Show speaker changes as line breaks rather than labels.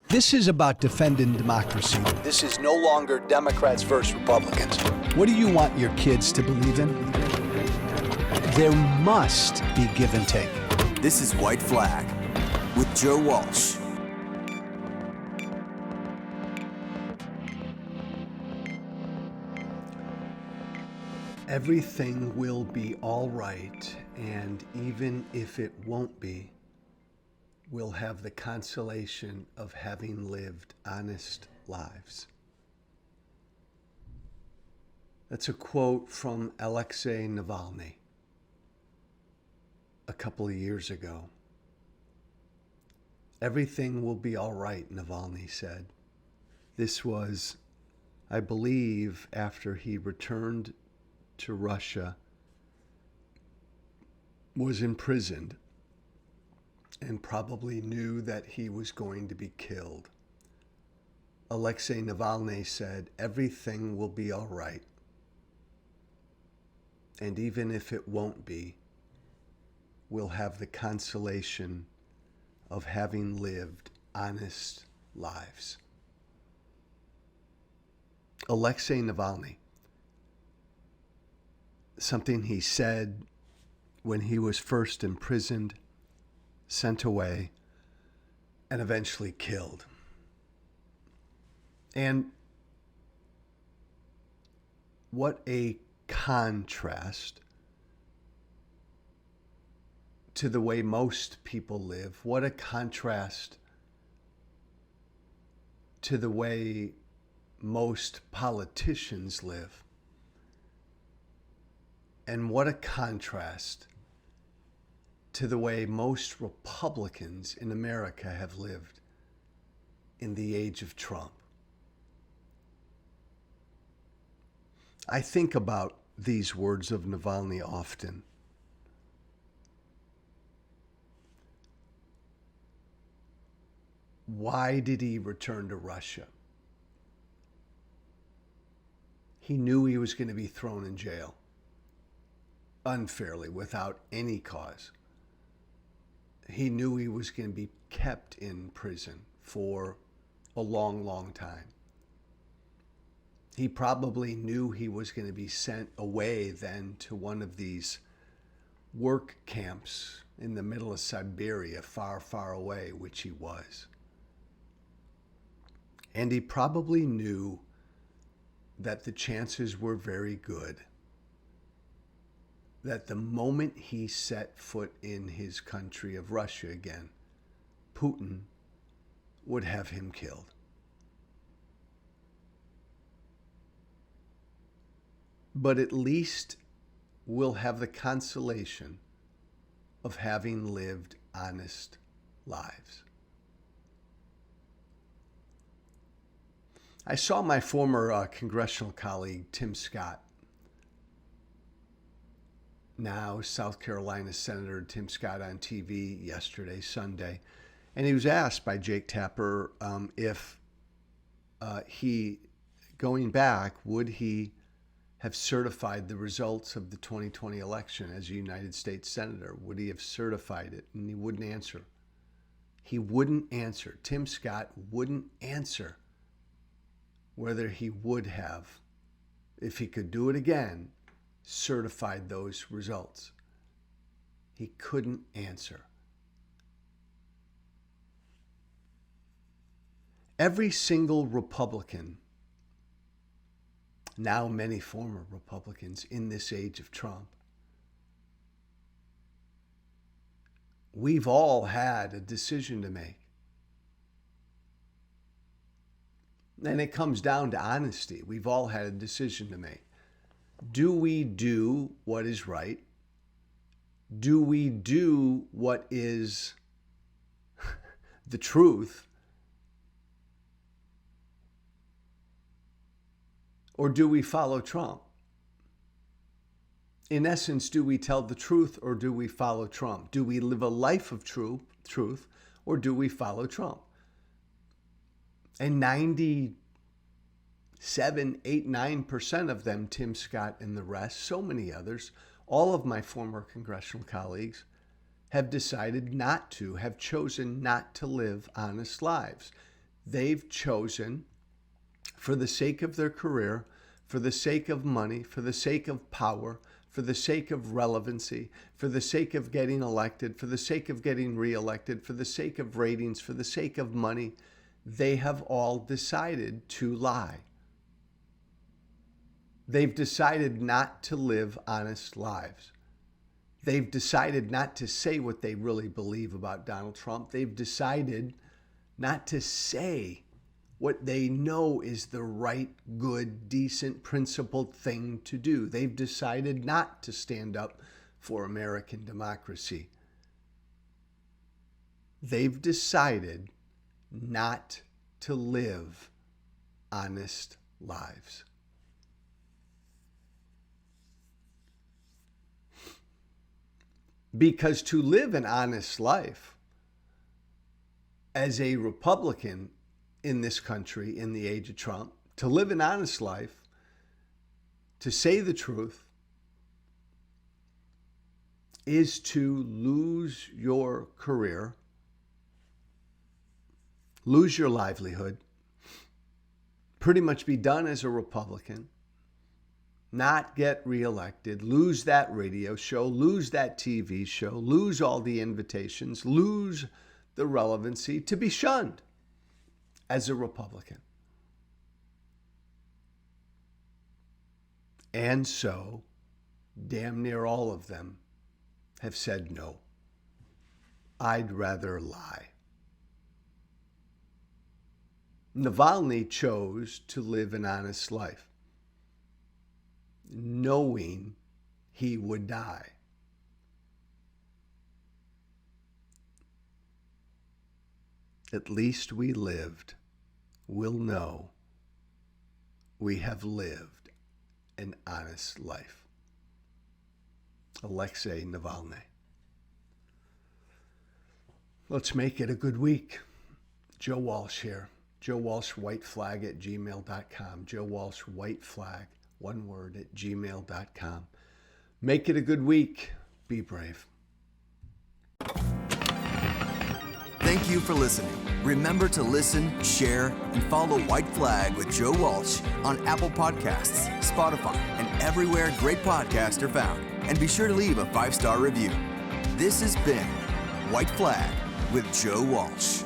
This is about defending democracy. This is no longer Democrats versus Republicans. What do you want your kids to believe in? There must be give and take.
This is White Flag with Joe Walsh.
Everything will be all right, and even if it won't be, we'll have the consolation of having lived honest lives. That's a quote from Alexei Navalny a couple of years ago. Everything will be all right, Navalny said. This was, I believe, after he returned to Russia, was imprisoned, and probably knew that he was going to be killed. Alexei Navalny said, everything will be all right. And even if it won't be, we'll have the consolation of having lived honest lives. Alexei Navalny, something he said when he was first imprisoned, sent away, and eventually killed. And what a contrast to the way most people live. What a contrast to the way most politicians live. And what a contrast to the way most Republicans in America have lived in the age of Trump. I think about these words of Navalny often. Why did he return to Russia? He knew he was going to be thrown in jail unfairly, without any cause. He knew he was going to be kept in prison for a long, long time. He probably knew he was going to be sent away then to one of these work camps in the middle of Siberia, far, far away, which he was. And he probably knew that the chances were very good that the moment he set foot in his country of Russia again, Putin would have him killed. But at least we'll have the consolation of having lived honest lives. I saw my former congressional colleague, Tim Scott, now South Carolina Senator Tim Scott, on TV yesterday, Sunday, and he was asked by Jake Tapper if he, going back, would he have certified the results of the 2020 election as a United States Senator? Would he have certified it? And he wouldn't answer. He wouldn't answer. Tim Scott wouldn't answer whether he would have, if he could do it again, certified those results. He couldn't answer. Every single Republican, now many former Republicans in this age of Trump, we've all had a decision to make. And it comes down to honesty. We've all had a decision to make. Do we do what is right? Do we do what is the truth? Or do we follow Trump? In essence, do we tell the truth or do we follow Trump? Do we live a life of truth or do we follow Trump? And 97, 8, 9% of them, Tim Scott and the rest, so many others, all of my former congressional colleagues have decided not to, have chosen not to live honest lives. they've chosen, for the sake of their career, for the sake of money, for the sake of power, for the sake of relevancy, for the sake of getting elected, for the sake of getting reelected, for the sake of ratings, for the sake of money, they have all decided to lie. They've decided not to live honest lives. They've decided not to say what they really believe about Donald Trump. They've decided not to say what they know is the right, good, decent, principled thing to do. They've decided not to stand up for American democracy. They've decided not to live honest lives. Because to live an honest life as a Republican in this country in the age of Trump, to live an honest life, to say the truth, is to lose your career, lose your livelihood, pretty much be done as a Republican, not get reelected, lose that radio show, lose that TV show, lose all the invitations, lose the relevancy, to be shunned as a Republican. And so, damn near all of them have said no. I'd rather lie. Navalny chose to live an honest life, knowing he would die. At least we lived. We'll know we have lived an honest life. Alexei Navalny. Let's make it a good week. Joe Walsh here. Joe Walsh whiteflag@gmail.com. Joe Walsh whiteflag, one word, @gmail.com. Make it a good week. Be brave.
Thank you for listening. Remember to listen, share, and follow White Flag with Joe Walsh on Apple Podcasts, Spotify, and everywhere great podcasts are found. And be sure to leave a 5-star review. This has been White Flag with Joe Walsh.